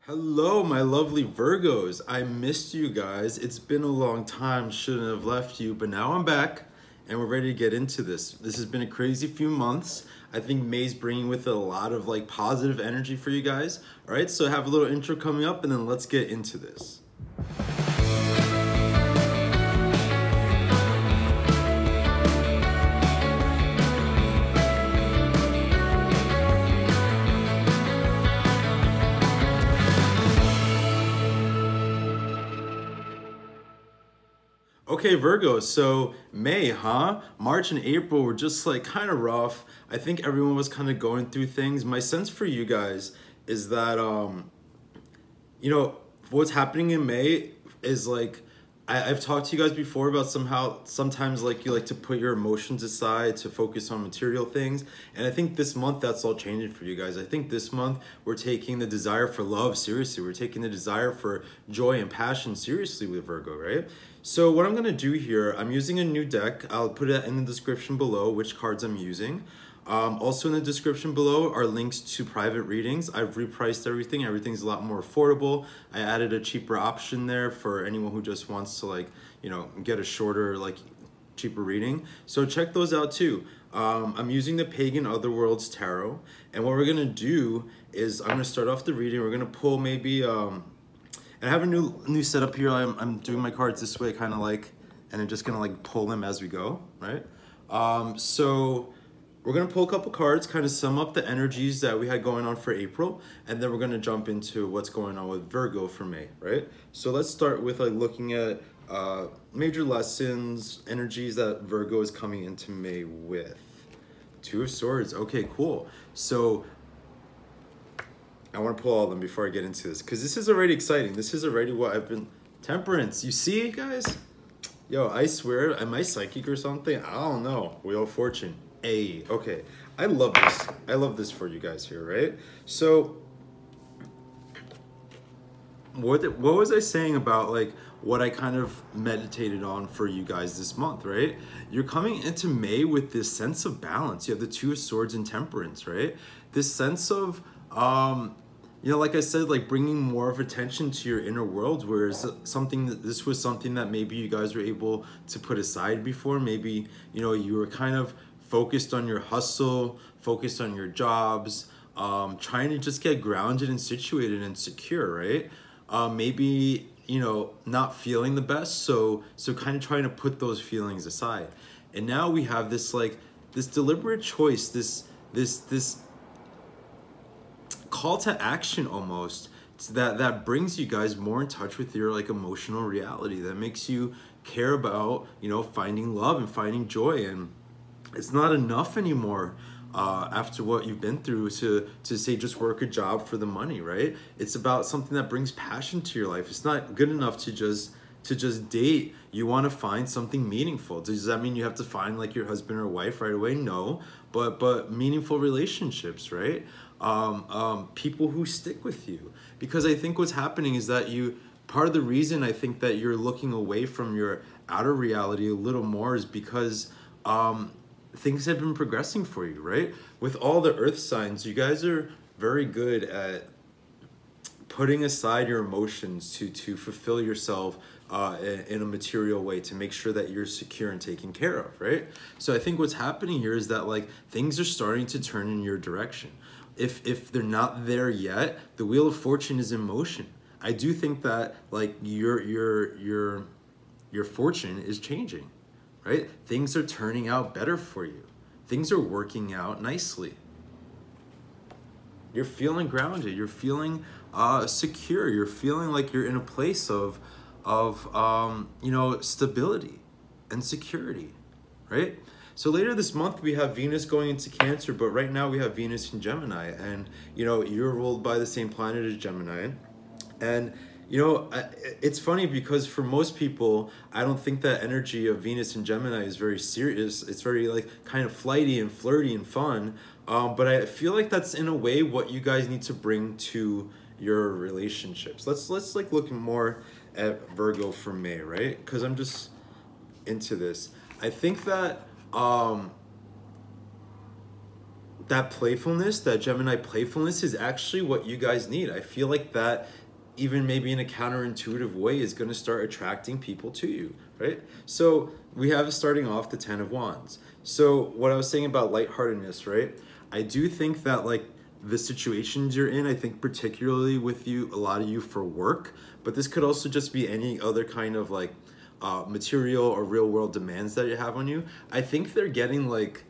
Hello, my lovely Virgos. I missed you guys. It's been a long time. Shouldn't have left you, but now I'm back and we're ready to get into this. This has been a crazy few months. I think May's bringing with it a lot of positive energy for you guys. All right, so I have a little intro coming up and then let's get into this. Okay, Virgo, so May, huh? March and April were just kind of rough. I think everyone was kind of going through things. My sense for you guys is that, what's happening in May is I've talked to you guys before about sometimes you like to put your emotions aside to focus on material things. And I think this month that's all changing for you guys. I think this month we're taking the desire for love seriously. We're taking the desire for joy and passion seriously with Virgo, right? So what I'm going to do here, I'm using a new deck. I'll put it in the description below which cards I'm using. Also in the description below are links to private readings. I've repriced everything. Everything's a lot more affordable. I added a cheaper option there for anyone who just wants to get a shorter, cheaper reading. So check those out too. I'm using the Pagan Otherworlds Tarot. And what we're going to do is I'm going to start off the reading. We're going to pull maybe... and I have a new setup here. I'm doing my cards this way, and I'm just gonna pull them as we go, right? So we're gonna pull a couple cards, kind of sum up the energies that we had going on for April, and then we're gonna jump into what's going on with Virgo for May, right? So let's start with looking at major lessons, energies that Virgo is coming into May with. Two of Swords. Okay, cool. So I want to pull all of them before I get into this, because this is already exciting. This is already what I've been... Temperance, you see, guys? Yo, I swear, am I psychic or something? I don't know. Wheel of Fortune. Hey, okay. I love this. I love this for you guys here, right? So, what was I saying about, what I kind of meditated on for you guys this month, right? You're coming into May with this sense of balance. You have the Two of Swords and Temperance, right? This sense of... like I said, bringing more of attention to your inner world, whereas this was something that maybe you guys were able to put aside before. Maybe, you were kind of focused on your hustle, focused on your jobs, trying to just get grounded and situated and secure, right? Maybe, not feeling the best, so kind of trying to put those feelings aside. And now we have this, this deliberate choice, this call to action almost that brings you guys more in touch with your emotional reality, that makes you care about finding love and finding joy. And it's not enough anymore after what you've been through to say just work a job for the money, right? It's about something that brings passion to your life. It's not good enough to just date. You want to find something meaningful. Does that mean you have to find your husband or wife right away? No, but meaningful relationships, right? People who stick with you. Because I think what's happening is that part of the reason I think that you're looking away from your outer reality a little more is because things have been progressing for you, right? With all the earth signs, you guys are very good at putting aside your emotions to fulfill yourself in a material way, to make sure that you're secure and taken care of, right? So I think what's happening here is that things are starting to turn in your direction. If they're not there yet, the Wheel of Fortune is in motion. I do think that your fortune is changing, right? Things are turning out better for you. Things are working out nicely. You're feeling grounded. You're feeling secure. You're feeling like you're in a place of stability and security, right? So later this month we have Venus going into Cancer, but right now we have Venus in Gemini, and you're ruled by the same planet as Gemini. And it's funny because for most people, I don't think that energy of Venus and Gemini is very serious. It's very kind of flighty and flirty and fun. But I feel like that's in a way what you guys need to bring to your relationships. Let's look more at Virgo for May, right? Because I'm just into this. I think that that playfulness, that Gemini playfulness is actually what you guys need. I feel like that, even maybe in a counterintuitive way, is going to start attracting people to you, right? So we have starting off the 10 of Wands. So what I was saying about lightheartedness, right? I do think that like the situations you're in, I think particularly with you, a lot of you for work, but this could also just be any other kind of like material or real world demands that you have on you. I think they're getting like,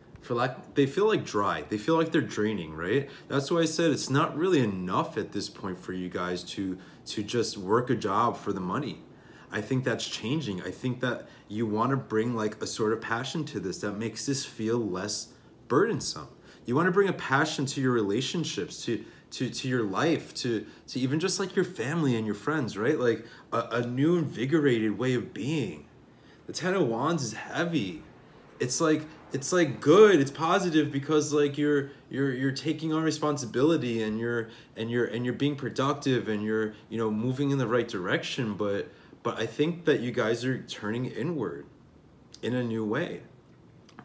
they feel like dry. They feel like they're draining, right? That's why I said it's not really enough at this point for you guys to just work a job for the money. I think that's changing. I think that you want to bring like a sort of passion to this that makes this feel less burdensome. You want to bring a passion to your relationships, to your life, to even just like your family and your friends, right? Like a new invigorated way of being. The 10 of Wands is heavy. It's like good, it's positive because like you're taking on responsibility and you're being productive and you're, you know, moving in the right direction, but I think that you guys are turning inward in a new way,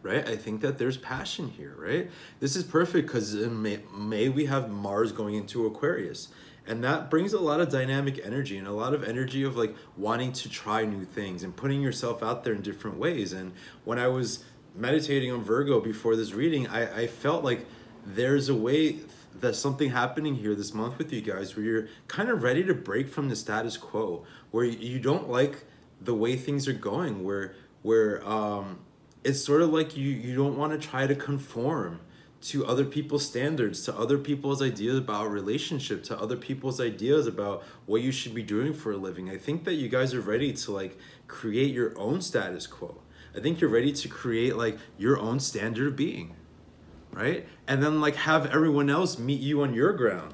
right? I think that there's passion here, right? This is perfect because in May we have Mars going into Aquarius, and that brings a lot of dynamic energy and a lot of energy of like wanting to try new things and putting yourself out there in different ways. And when I was meditating on Virgo before this reading, I felt like there's a way that something happening here this month with you guys where you're kind of ready to break from the status quo, where you don't like the way things are going, where it's sort of like you don't want to try to conform to other people's standards, to other people's ideas about relationship, to other people's ideas about what you should be doing for a living. I think that you guys are ready to like create your own status quo. I think you're ready to create like your own standard of being, right? And then like have everyone else meet you on your ground,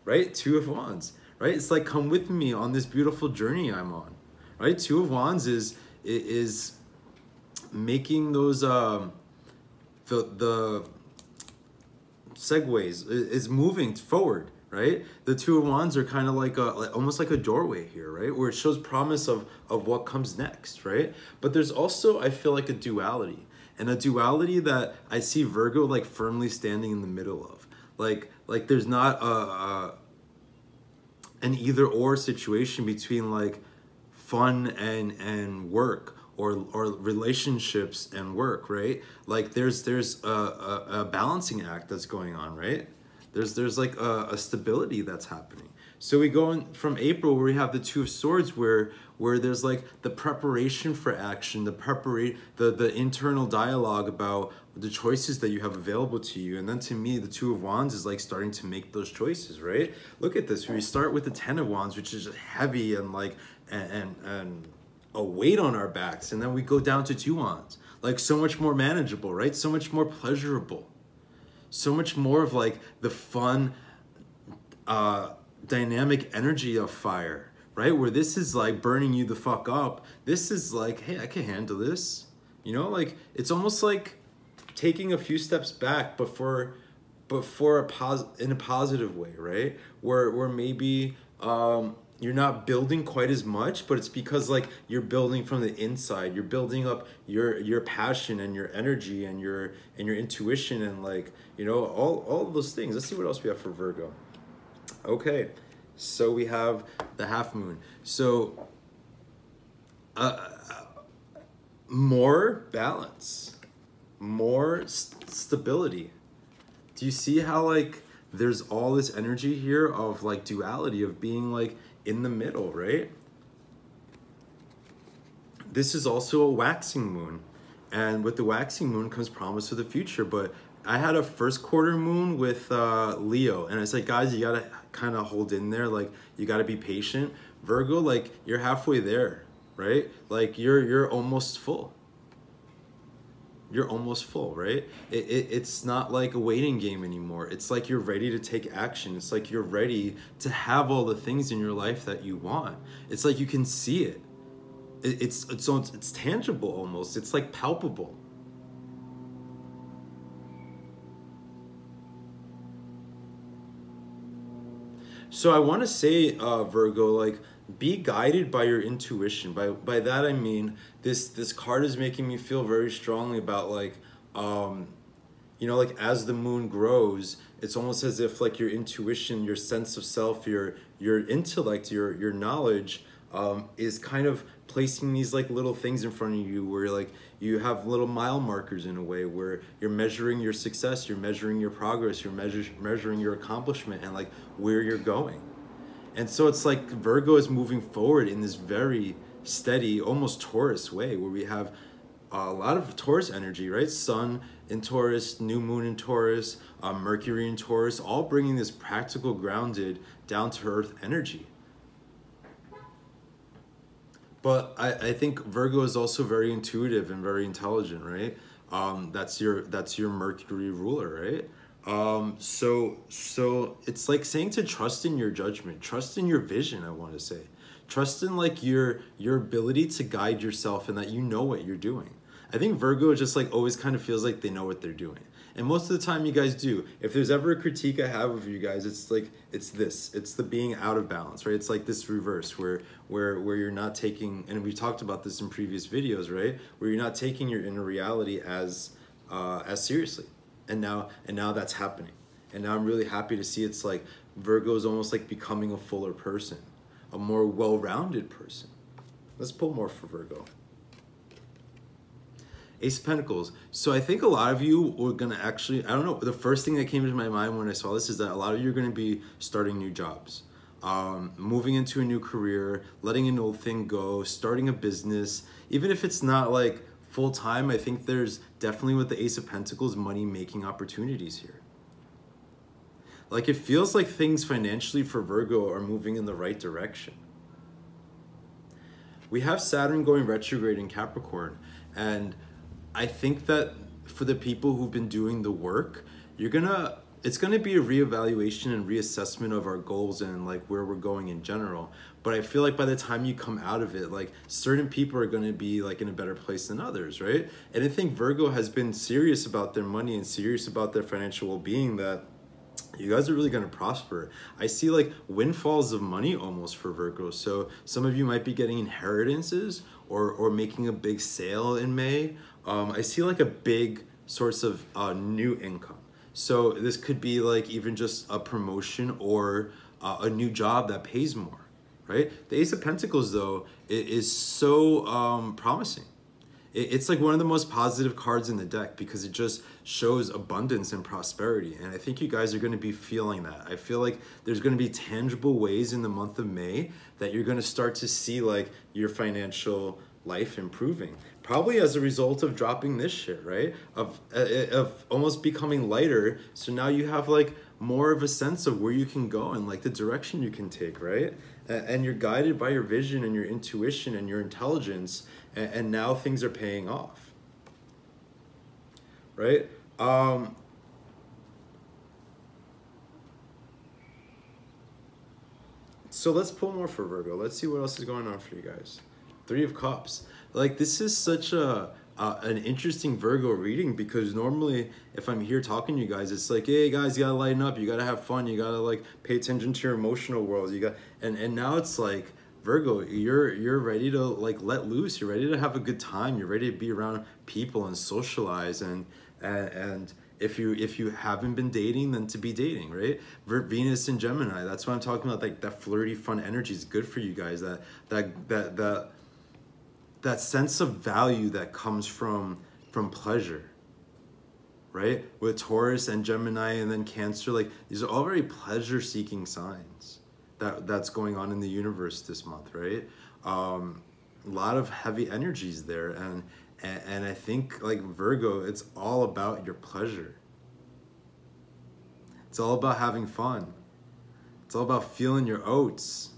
right? 2 of Wands, right? It's like, come with me on this beautiful journey I'm on, right? 2 of Wands is making those the segues, is moving forward, right? The 2 of Wands are kind of like almost like a doorway here, right? Where it shows promise of what comes next, right? But there's also, I feel like, a duality, and a duality that I see Virgo like firmly standing in the middle of. Like there's not an either or situation between like fun and work, or relationships and work, right? Like there's a balancing act that's going on, right? There's like a stability that's happening. So we go in from April where we have the 2 of Swords, where there's like the preparation for action, the internal dialogue about the choices that you have available to you. And then to me, the 2 of Wands is like starting to make those choices, right? Look at this. We start with the 10 of Wands, which is just heavy and like and a weight on our backs, and then we go down to 2 Wands, like so much more manageable, right? So much more pleasurable, so much more of like the fun dynamic energy of fire, right? Where this is like burning you the fuck up. This is like, hey, I can handle this, you know? Like it's almost like taking a few steps back before in a positive way, right? Where maybe you're not building quite as much, but it's because like you're building from the inside. You're building up your passion and your energy and your intuition and like, you know, all of those things. Let's see what else we have for Virgo. Okay, so we have the half moon. So more balance, more stability. Do you see how like there's all this energy here of like duality, of being like in the middle, right? This is also a waxing moon, and with the waxing moon comes promise of the future. But I had a first quarter moon with Leo, and I said, guys, you gotta kind of hold in there, like you gotta be patient. Virgo, like you're halfway there, right? Like you're almost full. You're almost full, right? It's not like a waiting game anymore. It's like you're ready to take action. It's like you're ready to have all the things in your life that you want. It's like you can see it. It's tangible almost. It's like palpable. So I want to say, Virgo, like, be guided by your intuition. By that I mean this card is making me feel very strongly about like you know, like as the moon grows, it's almost as if like your intuition, your sense of self, your intellect, your knowledge is kind of placing these like little things in front of you where like you have little mile markers in a way where you're measuring your success, you're measuring your progress, you're measuring your accomplishment and like where you're going. And so it's like Virgo is moving forward in this very steady, almost Taurus way, where we have a lot of Taurus energy, right? Sun in Taurus, new moon in Taurus, Mercury in Taurus, all bringing this practical, grounded, down to earth energy. But I think Virgo is also very intuitive and very intelligent, right? That's your Mercury ruler, right? So it's like saying to trust in your judgment, trust in your vision, I want to say. Trust in like your ability to guide yourself and that you know what you're doing. I think Virgo just like always kind of feels like they know what they're doing. And most of the time you guys do. If there's ever a critique I have of you guys, it's like it's the being out of balance, right? It's like this reverse where you're not taking, and we've talked about this in previous videos, right? Where you're not taking your inner reality as seriously. And now that's happening. And now I'm really happy to see it's like Virgo is almost like becoming a fuller person, a more well-rounded person. Let's pull more for Virgo. Ace of Pentacles. So I think a lot of you were going to actually, I don't know, the first thing that came into my mind when I saw this is that a lot of you are going to be starting new jobs, moving into a new career, letting an old thing go, starting a business. Even if it's not like full-time, I think there's definitely with the Ace of Pentacles money-making opportunities here. Like it feels like things financially for Virgo are moving in the right direction. We have Saturn going retrograde in Capricorn, and I think that for the people who've been doing the work, it's gonna be a reevaluation and reassessment of our goals and like where we're going in general. But I feel like by the time you come out of it, like certain people are gonna be like in a better place than others, right? And I think Virgo has been serious about their money and serious about their financial well-being, that you guys are really going to prosper. I see like windfalls of money almost for Virgo. So some of you might be getting inheritances or making a big sale in May. I see like a big source of new income. So this could be like even just a promotion or a new job that pays more, right? The Ace of Pentacles though, it is so promising. It's like one of the most positive cards in the deck because it just shows abundance and prosperity. And I think you guys are going to be feeling that. I feel like there's going to be tangible ways in the month of May that you're going to start to see like your financial life improving. Probably as a result of dropping this shit, right? Of almost becoming lighter. So now you have like more of a sense of where you can go and like the direction you can take, right? And you're guided by your vision and your intuition and your intelligence, and now things are paying off, right? So let's pull more for Virgo. Let's see what else is going on for you guys. Three of Cups. Like this is such an interesting Virgo reading, because normally if I'm here talking to you guys, it's like, hey guys, you gotta lighten up, you gotta have fun, you gotta like pay attention to your emotional world, you got, and now it's like, Virgo, you're ready to like let loose, you're ready to have a good time, you're ready to be around people and socialize, and if you haven't been dating, then to be dating, right? Venus and Gemini, that's what I'm talking about, like that flirty fun energy is good for you guys, that sense of value that comes from pleasure, right? With Taurus and Gemini and then Cancer, like these are all very pleasure-seeking signs that's going on in the universe this month, right? A lot of heavy energies there, and I think like Virgo, it's all about your pleasure. It's all about having fun. It's all about feeling your oats.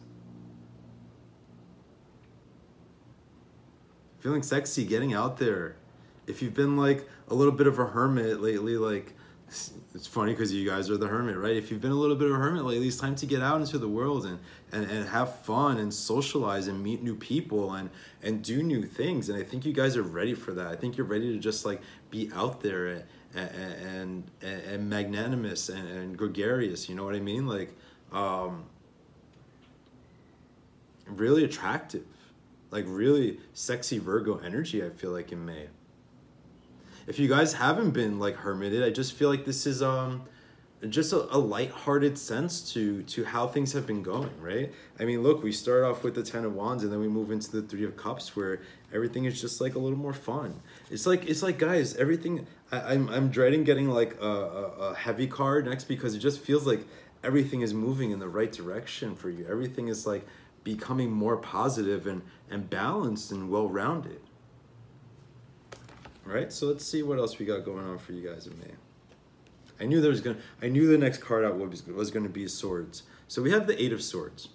Feeling sexy, getting out there. If you've been like a little bit of a hermit lately, like it's funny because you guys are the hermit, right? If you've been a little bit of a hermit lately, it's time to get out into the world and have fun and socialize and meet new people and do new things. And I think you guys are ready for that. I think you're ready to just like be out there and magnanimous and gregarious, you know what I mean? Like really attractive. Like really sexy Virgo energy, I feel like in May. if you guys haven't been like hermited, I just feel like this is just a lighthearted sense to how things have been going, right? I mean, look, we start off with the Ten of Wands and then we move into the Three of Cups where everything is just like a little more fun. It's like guys, everything, I'm dreading getting like a heavy card next because it just feels like everything is moving in the right direction for you. Everything is like becoming more positive and balanced and well-rounded. Right? So let's see what else we got going on for you guys in May. I knew the next card out was gonna be Swords. So we have the Eight of Swords.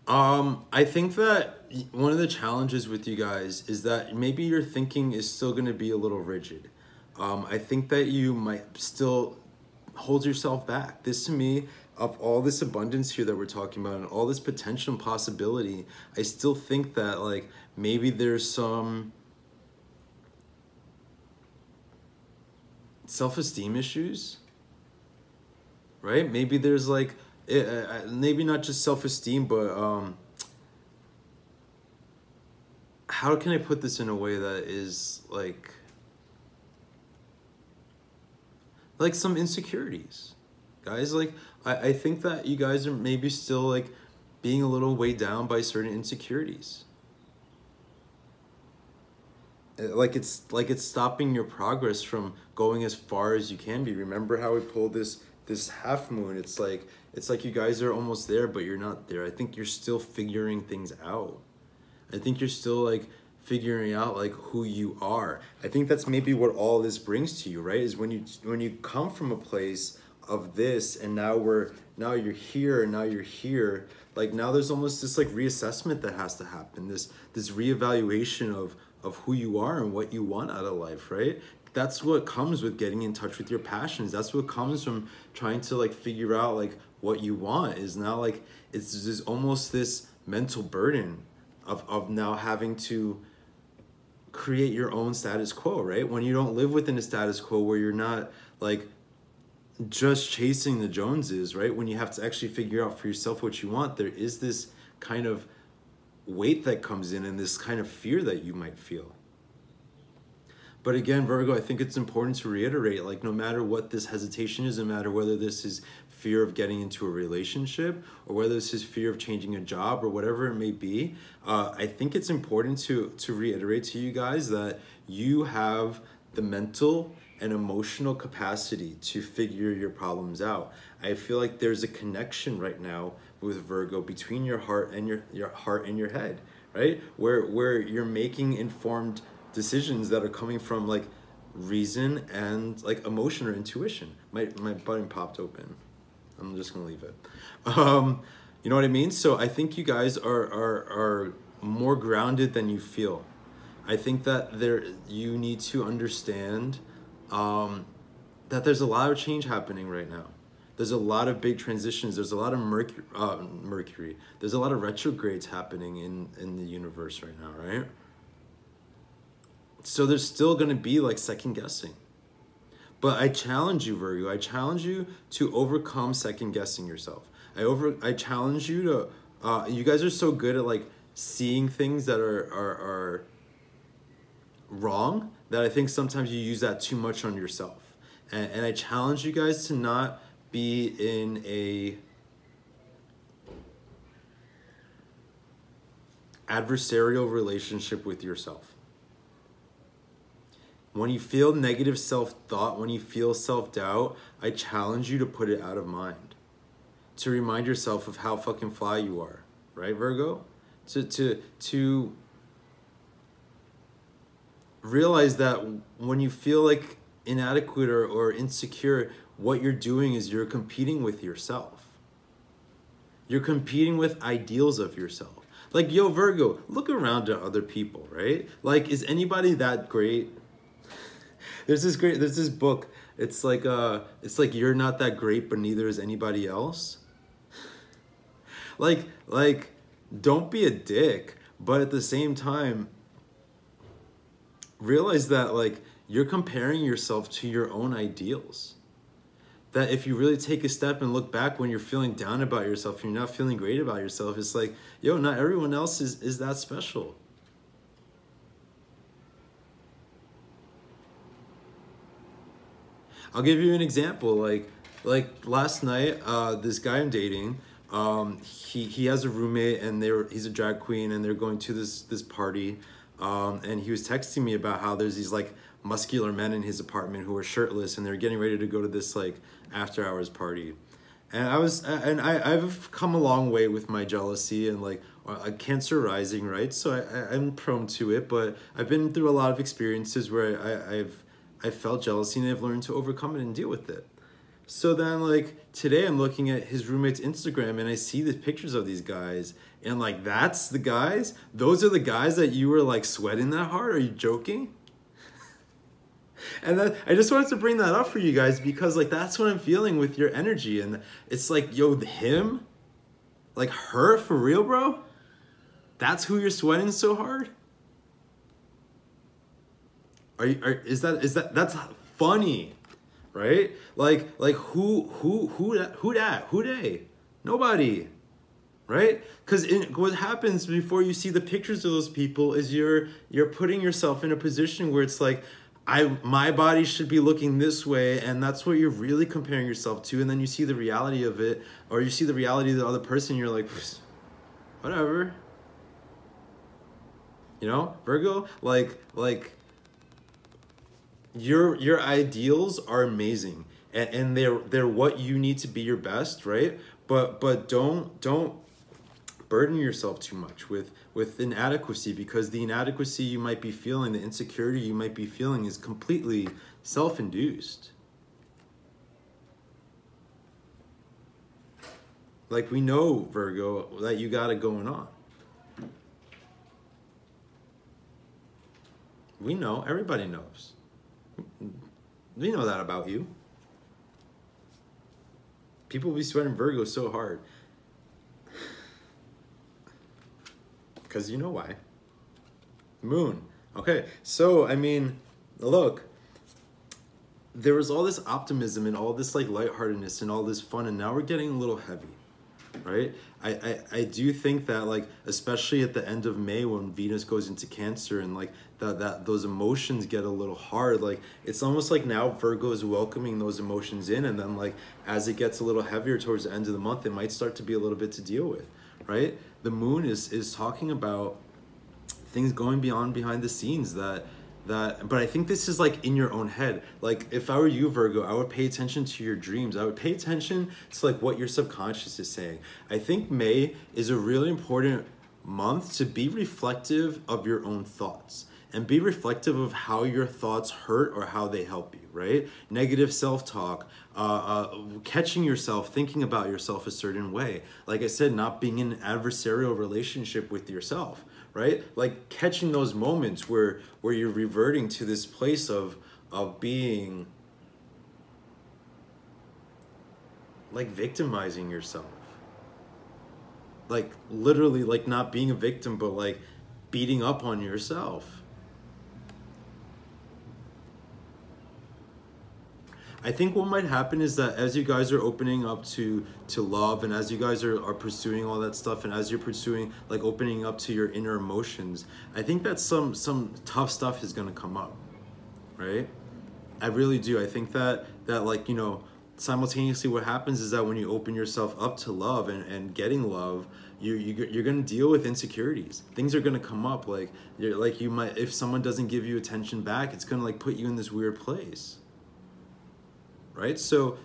I think that one of the challenges with you guys is that maybe your thinking is still gonna be a little rigid. I think that you might still hold yourself back. This to me, of all this abundance here that we're talking about and all this potential and possibility, I still think that like maybe there's some self-esteem issues, right? Maybe there's like maybe not just self-esteem, but how can I put this in a way that is like some insecurities, guys? Like I think that you guys are maybe still like being a little weighed down by certain insecurities. Like it's stopping your progress from going as far as you can be. Remember how we pulled this half moon? It's like you guys are almost there, but you're not there. I think you're still figuring things out. I think you're still like figuring out like who you are. I think that's maybe what all this brings to you, right? Is when you come from a place of this and now you're here and now you're here, like now there's almost this like reassessment that has to happen, this reevaluation of who you are and what you want out of life, right? That's what comes with getting in touch with your passions. That's what comes from trying to like figure out like what you want. Is now like it's almost this mental burden of now having to create your own status quo, right? When you don't live within a status quo where you're not like just chasing the Joneses, right? When you have to actually figure out for yourself what you want, there is this kind of weight that comes in and this kind of fear that you might feel. But again, Virgo, I think it's important to reiterate, like no matter what this hesitation is, no matter whether this is fear of getting into a relationship or whether this is fear of changing a job or whatever it may be, I think it's important to reiterate to you guys that you have the mental and emotional capacity to figure your problems out. I feel like there's a connection right now with Virgo between your heart and your heart and your head, right? Where you're making informed decisions that are coming from like reason and like emotion or intuition. My button popped open. I'm just gonna leave it. You know what I mean? So I think you guys are more grounded than you feel. I think that you need to understand that there's a lot of change happening right now. There's a lot of big transitions. There's a lot of Mercury. There's a lot of retrogrades happening in the universe right now, right? So there's still going to be like second guessing. But I challenge you, Virgo. I challenge you to overcome second guessing yourself. I challenge you to, you guys are so good at like seeing things that are wrong that I think sometimes you use that too much on yourself. And I challenge you guys to not be in a adversarial relationship with yourself. When you feel negative self-thought, when you feel self-doubt, I challenge you to put it out of mind. To remind yourself of how fucking fly you are, right, Virgo? To realize that when you feel like inadequate or insecure, what you're doing is you're competing with yourself. You're competing with ideals of yourself. Like, yo, Virgo, look around at other people, right? Like, is anybody that great? There's this book. It's like you're not that great, but neither is anybody else. Like, don't be a dick, but at the same time, realize that like you're comparing yourself to your own ideals. That if you really take a step and look back when you're feeling down about yourself, you're not feeling great about yourself, it's like, yo, not everyone else is that special. I'll give you an example. Like last night, this guy I'm dating, he has a roommate, and he's a drag queen, and they're going to this party, and he was texting me about how there's these like muscular men in his apartment who are shirtless, and they're getting ready to go to this like after hours party. And I've come a long way with my jealousy and like Cancer rising, right? So I'm prone to it, but I've been through a lot of experiences where I've felt jealousy, and I've learned to overcome it and deal with it. So then like today I'm looking at his roommate's Instagram, and I see the pictures of these guys, and like that's the guys? Those are the guys that you were like sweating that hard? Are you joking? And then I just wanted to bring that up for you guys, because like that's what I'm feeling with your energy. And it's like, yo, him? Like her for real, bro? That's who you're sweating so hard? Is that that's funny, right? Like who they? Nobody. Right? Because what happens before you see the pictures of those people is you're putting yourself in a position where it's like, my body should be looking this way, and that's what you're really comparing yourself to. And then you see the reality of it, or you see the reality of the other person, and you're like, whatever. You know, Virgo, like your ideals are amazing, and they're what you need to be your best, right? But don't burden yourself too much with inadequacy, because the inadequacy you might be feeling, the insecurity you might be feeling, is completely self-induced. Like, we know, Virgo, that you got it going on. We know, everybody knows. We know that about you. People be sweating Virgo so hard. Because you know why. Moon. Okay, so, I mean, look. There was all this optimism and all this, like, lightheartedness and all this fun, and now we're getting a little heavy, right? I do think that, like, especially at the end of May when Venus goes into Cancer, and, like, those emotions get a little hard. Like, it's almost like now Virgo is welcoming those emotions in, and then, like, as it gets a little heavier towards the end of the month, it might start to be a little bit to deal with, right? The moon is talking about things going behind the scenes but I think this is like in your own head. Like, if I were you, Virgo, I would pay attention to your dreams. I would pay attention to like what your subconscious is saying. I think May is a really important month to be reflective of your own thoughts, and be reflective of how your thoughts hurt or how they help you, right? Negative self-talk, catching yourself thinking about yourself a certain way. Like I said, not being in an adversarial relationship with yourself, right? Like catching those moments where you're reverting to this place of being like victimizing yourself. Like literally, like not being a victim, but like beating up on yourself. I think what might happen is that as you guys are opening up to love, and as you guys are pursuing all that stuff, and as you're pursuing, like, opening up to your inner emotions, I think that some tough stuff is gonna come up, right? I really do. I think that like, you know, simultaneously what happens is that when you open yourself up to love and getting love, you're gonna deal with insecurities. Things are gonna come up. Like, you might, if someone doesn't give you attention back, it's gonna like put you in this weird place. Right? So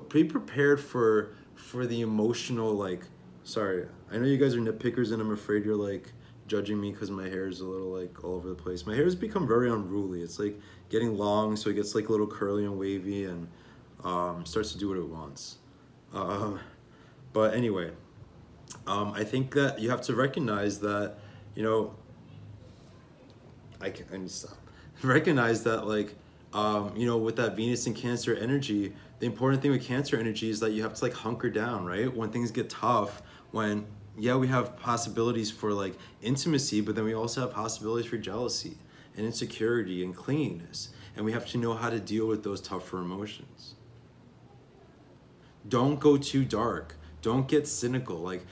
be prepared for the emotional, like, sorry, I know you guys are nitpickers, and I'm afraid you're like judging me because my hair is a little like all over the place. My hair has become very unruly. It's like getting long, so it gets like a little curly and wavy, and starts to do what it wants. But anyway, I think that you have to recognize that, you know, I need to stop. Recognize that, like, you know, with that Venus and Cancer energy, the important thing with Cancer energy is that you have to like hunker down, right? When things get tough, when, yeah, we have possibilities for like intimacy, but then we also have possibilities for jealousy and insecurity and clinginess. And we have to know how to deal with those tougher emotions. Don't go too dark. Don't get cynical. Like,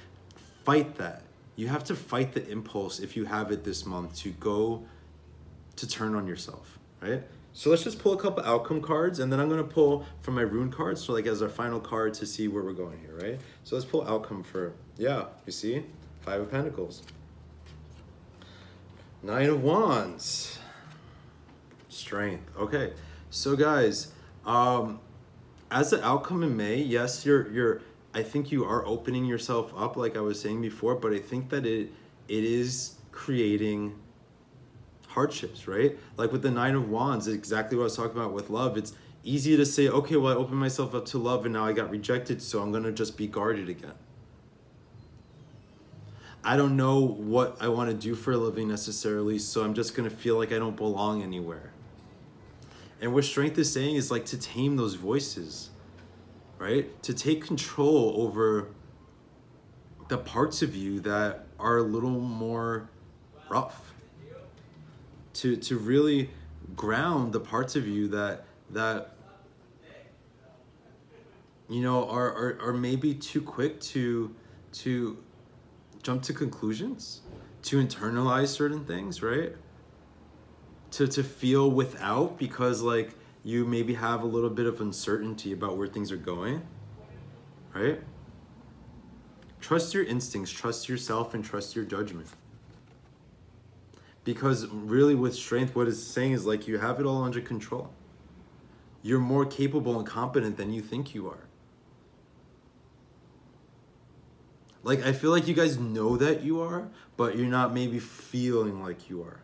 fight that. You have to fight the impulse, if you have it this month, to turn on yourself, right? So let's just pull a couple outcome cards, and then I'm gonna pull from my rune cards, so like as our final card to see where we're going here, right? So let's pull outcome for, yeah, you see? 5 of Pentacles. 9 of Wands. Strength. Okay, so guys, as an outcome in May, yes, I think you are opening yourself up, like I was saying before, but I think that it is creating hardships, right? Like with the 9 of Wands, exactly what I was talking about with love. It's easy to say, okay, well, I opened myself up to love and now I got rejected, so I'm gonna just be guarded again. I don't know what I want to do for a living necessarily, so I'm just gonna feel like I don't belong anywhere. And what strength is saying is like to tame those voices, right? To take control over the parts of you that are a little more rough. To really ground the parts of you that you know are maybe too quick to jump to conclusions, to internalize certain things, right? To feel without, because like you maybe have a little bit of uncertainty about where things are going, right? Trust your instincts, trust yourself, and trust your judgment. Because really with strength, what it's saying is like you have it all under control. You're more capable and competent than you think you are. Like, I feel like you guys know that you are, but you're not maybe feeling like you are.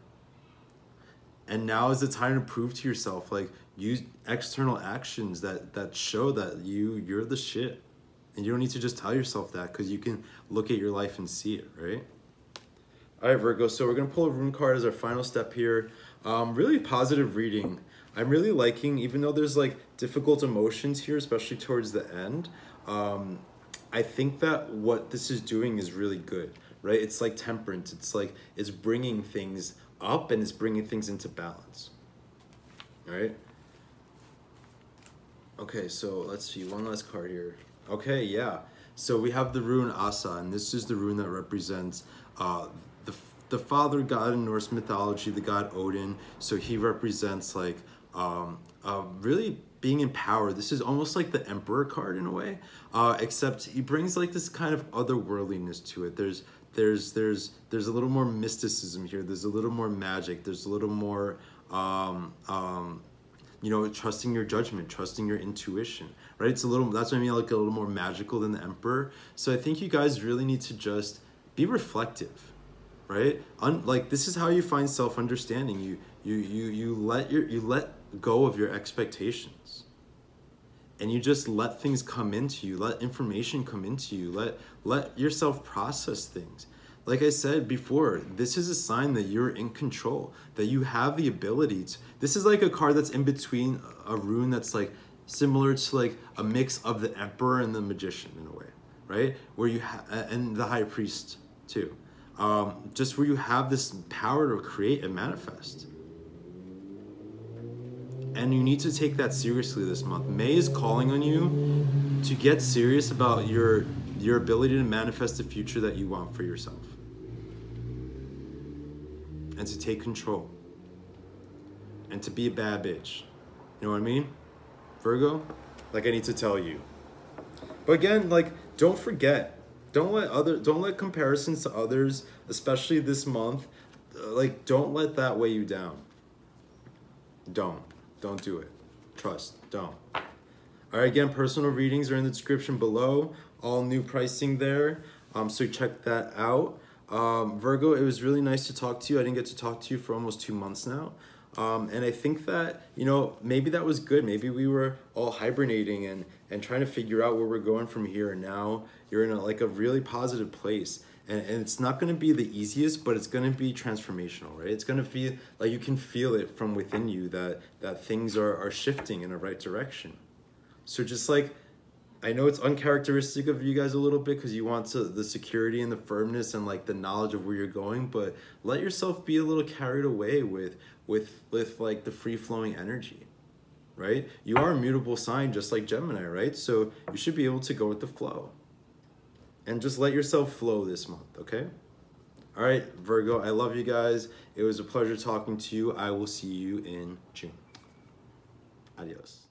And now is the time to prove to yourself, like, use external actions that show that you're the shit. And you don't need to just tell yourself that, because you can look at your life and see it, right? All right, Virgo, so we're going to pull a rune card as our final step here. Really positive reading. I'm really liking, even though there's like difficult emotions here, especially towards the end, I think that what this is doing is really good, right? It's like temperance. It's like it's bringing things up and it's bringing things into balance, all right? Okay, so let's see, one last card here. Okay, yeah. So we have the rune Asa, and this is the rune that represents the father god in Norse mythology, the god Odin. So he represents like really being in power. This is almost like the Emperor card in a way, except he brings like this kind of otherworldliness to it. There's a little more mysticism here. There's a little more magic. There's a little more you know, trusting your judgment, trusting your intuition, right? It's a little, that's what I mean, like a little more magical than the Emperor. So I think you guys really need to just be reflective, right? Like this is how you find self-understanding. You let go of your expectations, and you just let things come into you. Let information come into you. Let yourself process things. Like I said before, this is a sign that you're in control, that you have the ability to. This is like a card that's in between a rune that's like similar to like a mix of the Emperor and the Magician in a way, right? Where you and the High Priest too. Just where you have this power to create and manifest. And you need to take that seriously this month. May is calling on you to get serious about your ability to manifest the future that you want for yourself. And to take control. And to be a bad bitch. You know what I mean? Virgo? Like I need to tell you. But again, like, don't forget. Don't let comparisons to others, especially this month, like, don't let that weigh you down. Don't do it. Trust, don't. All right, again, personal readings are in the description below. All new pricing there, so check that out. Virgo, it was really nice to talk to you. I didn't get to talk to you for almost 2 months now. And I think that, you know, maybe that was good. Maybe we were all hibernating and trying to figure out where we're going from here. And now you're in a really positive place. And it's not going to be the easiest, but it's going to be transformational, right? It's going to feel like you can feel it from within you that things are shifting in the right direction. So just like, I know it's uncharacteristic of you guys a little bit because you want the security and the firmness and like the knowledge of where you're going, but let yourself be a little carried away with like the free-flowing energy, right? You are a mutable sign just like Gemini, right? So you should be able to go with the flow. And just let yourself flow this month, okay? All right, Virgo, I love you guys. It was a pleasure talking to you. I will see you in June. Adios.